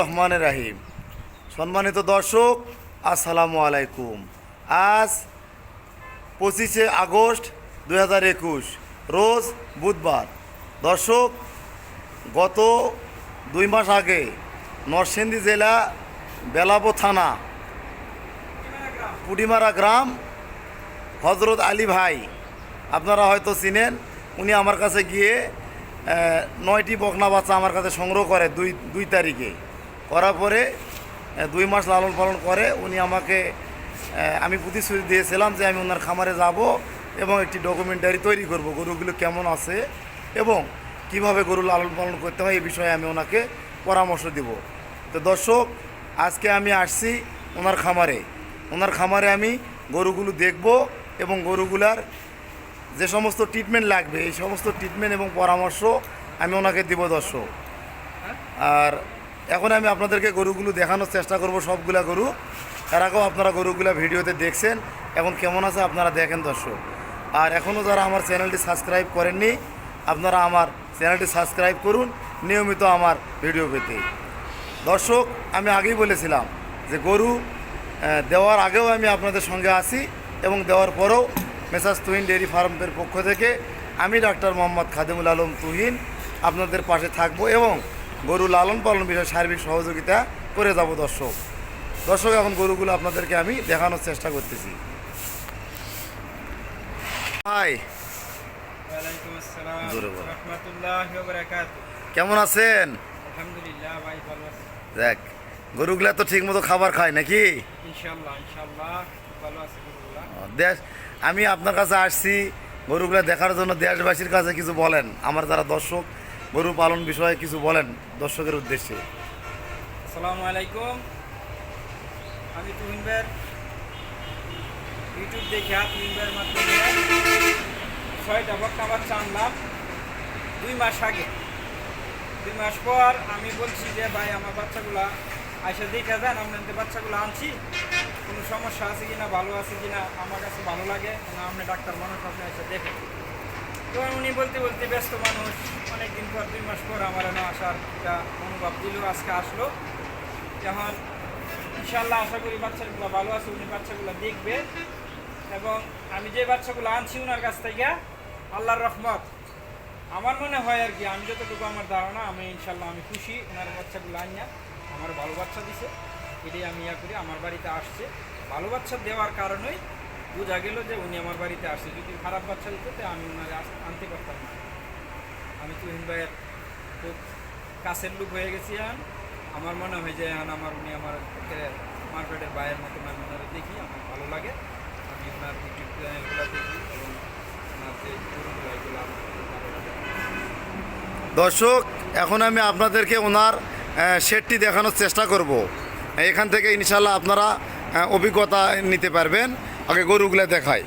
রহমান রাহিম। সম্মানিত দর্শক, আসসালামু আলাইকুম। আজ 25শে আগস্ট 2021, রোজ বুধবার। দর্শক, গত 2 মাস আগে নরসিংদী জেলা বেলাবো থানা পুডিমারা গ্রাম হজরত আলী ভাই, আপনারা হয়তো চিনেন, উনি আমার কাছে গিয়ে 9টি বকনা বাচ্চা আমার কাছে সংগ্রহ করে দুই তারিখে। করার পরে 2 মাস লালন পালন করে উনি আমাকে, আমি প্রতিশ্রুতি দিয়েছিলাম যে আমি ওনার খামারে যাব এবং একটি ডকুমেন্টারি তৈরি করব, গরুগুলো কেমন আছে এবং কিভাবে গরু লালন পালন করতে হয় এই বিষয়ে আমি ওনাকে পরামর্শ দিব। তো দর্শক, আজকে আমি আসছি ওনার খামারে আমি গরুগুলো দেখব এবং গরুগুলার যে সমস্ত ট্রিটমেন্ট লাগবে এই সমস্ত ট্রিটমেন্ট এবং পরামর্শ আমি ওনাকে দিব দর্শক। আর এখন আমি আপনাদেরকে গরুগুলো দেখানোর চেষ্টা করব, সবগুলা গরু। এর আগেও আপনারা গরুগুলা ভিডিওতে দেখছেন, এখন কেমন আছে আপনারা দেখেন দর্শক। আর এখনও যারা আমার চ্যানেলটি সাবস্ক্রাইব করেননি, আপনারা আমার চ্যানেলটি সাবস্ক্রাইব করুন নিয়মিত আমার ভিডিও পেতে। দর্শক, আমি আগেই বলেছিলাম যে গরু দেওয়ার আগেও আমি আপনাদের সঙ্গে আসি এবং দেওয়ার পরেও মেসাজ তুহিন ডেয়ারি ফার্মের পক্ষ থেকে আমি ডাক্তার মোহাম্মদ খাদিমুল আলম তুহিন আপনাদের পাশে থাকবো এবং গরু লালন পালন বিষয়ে সার্বিক সহযোগিতা করে যাব দর্শক। এখন গরুগুলো আপনাদেরকে আমি দেখানোর চেষ্টা করতেছি। হাই, ওয়ালাইকুম আসসালাম জোরে বলো। রাহমাতুল্লাহি ওয়া বারাকাতুহু। কেমন আছেন? আলহামদুলিল্লাহ ভাই, ভালো আছি দেখ, গরুগুলা তো ঠিক মতো খাবার খায় নাকি? ইনশাআল্লাহ ভালো আছি গরুগুলা। দেশ, আমি আপনার কাছে আসছি গরুগুলা দেখার জন্য। দেশবাসীর কাছে কিছু বলেন, আমার যারা দর্শক, গরু পালন বিষয়ে কিছু বলেন দর্শকের উদ্দেশ্যে। আসসালামু আলাইকুম। আমি তুহিন ভাইয়ের ইউটিউব দেখে তুহিন ভাইয়ের মাধ্যমে 6টা বকনা বাচ্চা আনলাম 2 মাস আগে। 2 মাস পর আমি বলছি যে ভাই আমার বাচ্চাগুলা আইসা দেখে যান, আপনাদের বাচ্চাগুলো আনছি, কোনো সমস্যা আছে কিনা, ভালো আছে কিনা, আমার কাছে ভালো লাগে না, আপনি ডাক্তার মানুষ, আপনি এসে দেখেন। তো উনি বলতে বলতে ব্যস্ত মানুষ, অনেকদিন পর 2 মাস পর আমার না আসার একটা মনোভাব দিল, আজকে আসলো। এখন ইনশাল্লাহ আশা করি বাচ্চাগুলো ভালো আছে, উনি বাচ্চাগুলো দেখবে এবং আমি যে বাচ্চাগুলো আনছি ওনার কাছ থেকে আল্লাহর রহমত আমার মনে হয় আর কি, আমি যতটুকু আমার ধারণা, আমি ইনশাল্লাহ আমি খুশি। ওনার বাচ্চাগুলো আনিয়া আমার ভালো বাচ্চা দিছে, এটাই আমি করি। আমার বাড়িতে আসছে, ভালো বাচ্চা দেওয়ার কারণেই বোঝা গেল যে উনি আমার বাড়িতে আসছে। যদি খারাপ বাচ্চা দিত তো আমি ওনার আনতে পারতাম না। আমি তুহিন ভাইয়ের খুব কাছের লোক হয়ে গেছি। আমার মনে হয় যে উনি আমার মার্কেটের বাইরের মতন আমি ওনারা দেখি, আমার ভালো লাগে। আমি ওনার ইউটিউব চ্যানেলগুলো দেখি এবং ওনার যে গরুগুলো এগুলো আমার খুব ভালো লাগে। দর্শক, এখন আমি আপনাদেরকে ওনার শেডটি দেখানোর চেষ্টা করব। এখান থেকে ইনশাল্লাহ আপনারা অভিজ্ঞতা নিতে পারবেন। আগে গরুগুলো দেখাই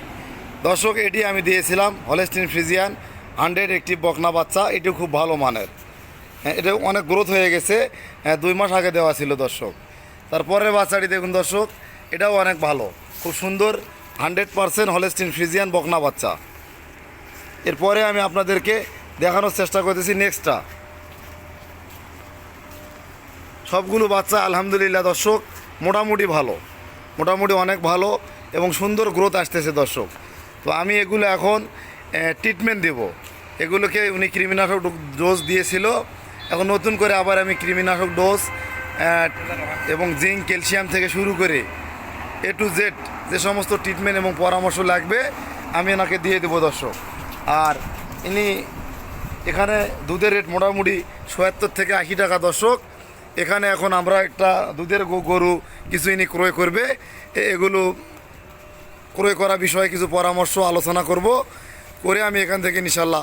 দর্শক। এটি আমি দিয়েছিলাম হলস্টিন ফ্রিজিয়ান 100 একটি বকনা বাচ্চা। এটি খুব ভালো মানের, এটা অনেক গ্রোথ হয়ে গেছে, 2 মাস আগে দেওয়া ছিল দর্শক। তারপরের বাচ্চাটি দেখুন দর্শক, এটাও অনেক ভালো, খুব সুন্দর 100% হলস্টিন ফ্রিজিয়ান বকনা বাচ্চা। এরপরে আমি আপনাদেরকে দেখানোর চেষ্টা করতেছি নেক্সটটা। সবগুলো বাচ্চা আলহামদুলিল্লাহ দর্শক মোটামুটি ভালো, মোটামুটি অনেক ভালো এবং সুন্দর গ্রোথ আসতেছে দর্শক। তো আমি এগুলো এখন ট্রিটমেন্ট দেব। এগুলোকে উনি কৃমিনাশক ডোজ দিয়েছিল, এখন নতুন করে আবার আমি কৃমিনাশক ডোজ এবং জিঙ্ক, ক্যালসিয়াম থেকে শুরু করে A to Z যে সমস্ত ট্রিটমেন্ট এবং পরামর্শ লাগবে আমি এনাকে দিয়ে দেবো দর্শক। আর ইনি এখানে দুধের রেট মোটামুটি ৭০ থেকে ৮০ টাকা দর্শক। এখানে এখন আমরা একটা দুধের গরু কিছু ইনি ক্রয় করবে, এগুলো ক্রয় করা বিষয়ে কিছু পরামর্শ আলোচনা করব, করে আমি এখান থেকে ইনশাল্লাহ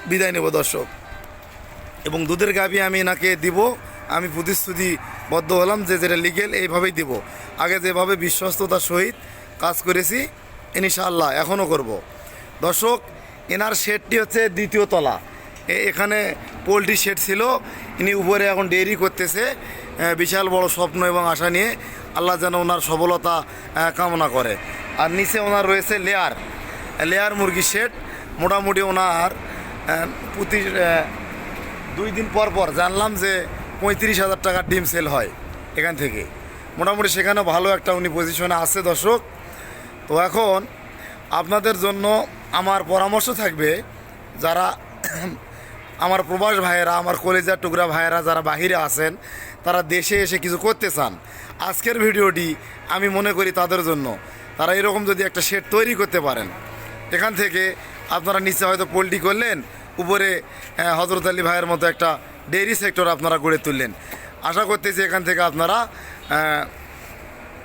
বিদায় নেব দর্শক। এবং দুধের গাভী আমি এনাকে দিব, আমি প্রতিশ্রুতিবদ্ধ হলাম যে যেটা লিগেল এইভাবেই দিব। আগে যেভাবে বিশ্বস্ততার সহিত কাজ করেছি ইনশাআল্লাহ এখনও করব দর্শক। এনার শেডটি হচ্ছে 2য় তলা, এখানে পোলট্রি শেড ছিল, ইনি উপরে এখন ডেয়ারি করতেছে। বিশাল বড় স্বপ্ন এবং আশা নিয়ে, আল্লাহ যেন ওনার সফলতা কামনা করে। আর নিচে ওনার রয়েছে লেয়ার মুরগি শেড। মোটামুটি ওনার প্রতি 2 দিন পর পর জানলাম যে 35,000 টাকার ডিম সেল হয় এখান থেকে। মোটামুটি সেখানেও ভালো একটা উনি পজিশনে আছে দর্শক। তো এখন আপনাদের জন্য আমার পরামর্শ থাকবে, যারা আমার প্রবাস ভাইয়েরা, আমার কলেজার টুকরা ভাইয়েরা যারা বাহিরে আছেন, তারা দেশে এসে কিছু করতে চান, আজকের ভিডিওটি আমি মনে করি তাদের জন্য। তারা এরকম যদি একটা শেড তৈরি করতে পারেন, এখান থেকে আপনারা নিচে হয়তো পোলট্রি করলেন, উপরে হজরত আলী ভাইয়ের মতো একটা ডেইরি সেক্টর আপনারা গড়ে তুললেন। আশা করতেছি এখান থেকে আপনারা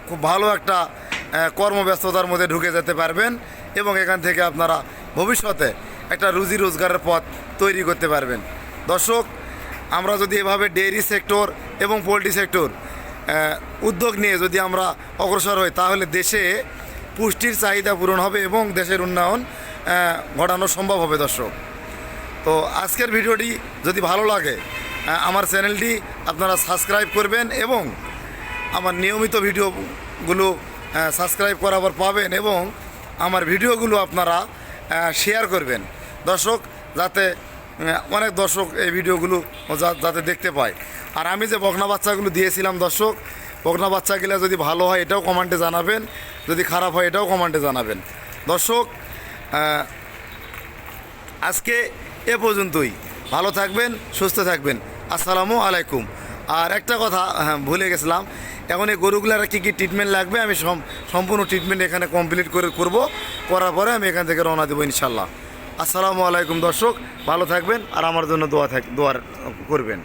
খুব ভালো একটা কর্মব্যস্ততার মধ্যে ঢুকে যেতে পারবেন এবং এখান থেকে আপনারা ভবিষ্যতে একটা রুজি রোজগারের পথ তৈরি করতে পারবেন। দর্শক, আমরা যদি এভাবে ডেইরি সেক্টর এবং পোলট্রি সেক্টর উদ্যোগ নিয়ে যদি আমরা অগ্রসর হই, তাহলে দেশে পুষ্টির চাহিদা পূরণ হবে এবং দেশের উন্নয়ন ঘটানো সম্ভব হবে। দর্শক, তো আজকের ভিডিওটি যদি ভালো লাগে, আমার চ্যানেলটি আপনারা সাবস্ক্রাইব করবেন এবং আমার নিয়মিত ভিডিওগুলো সাবস্ক্রাইব করার পর পাবেন এবং আমার ভিডিওগুলো আপনারা শেয়ার করবেন দর্শক, যাতে অনেক দর্শক এই ভিডিওগুলো যাতে দেখতে পায়। আর আমি যে বকনা বাচ্চাগুলো দিয়েছিলাম দর্শক, বকনা বাচ্চাগুলো যদি ভালো হয় এটাও কমেন্টে জানাবেন, যদি খারাপ হয় এটাও কমেন্টে জানাবেন। দর্শক, আজকে এ পর্যন্তই। ভালো থাকবেন, সুস্থ থাকবেন। আসসালামু আলাইকুম। আর একটা কথা ভুলে গেছিলাম, এখন এই গরুগুলার কী কী ট্রিটমেন্ট লাগবে আমি সম্পূর্ণ ট্রিটমেন্ট এখানে কমপ্লিট করার পরে আমি এখান থেকে রওনা দেবো ইনশাল্লাহ। আসসালামু আলাইকুম দর্শক, ভালো থাকবেন আর আমার জন্য দোয়া করবেন।